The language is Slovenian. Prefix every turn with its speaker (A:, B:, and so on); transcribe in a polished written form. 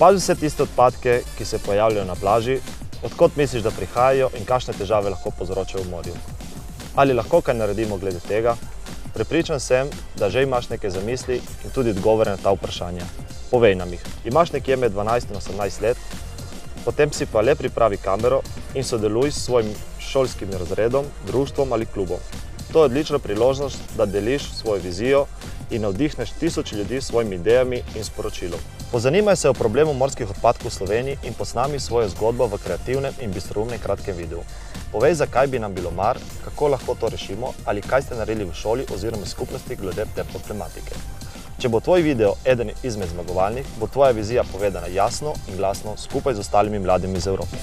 A: Opazi vse tiste odpadke, ki se pojavljajo na plaži, odkot misliš, da prihajajo in kakšne težave lahko povzročajo v morju. Ali lahko kaj naredimo glede tega? Prepričan sem, da že imaš nekaj zamisli in tudi odgovore na ta vprašanja. Povej nam jih. Imaš nekje med 12 in 18 let, potem si pa le pripravi kamero in sodeluj s svojim šolskim razredom, društvom ali klubom. To je odlična priložnost, da deliš svojo vizijo in navdihneš tisoč ljudi s svojimi idejami in sporočilom. Pozanimaj se o problemu morskih odpadkov v Sloveniji in posnami svojo zgodbo v kreativnem in bistroumnem kratkem videu. Povej, zakaj bi nam bilo mar, kako lahko to rešimo ali kaj ste naredili v šoli oziroma skupnosti glede te problematike. Če bo tvoj video eden izmed zmagovalnih, bo tvoja vizija povedana jasno in glasno skupaj z ostalimi mladimi iz Evrope.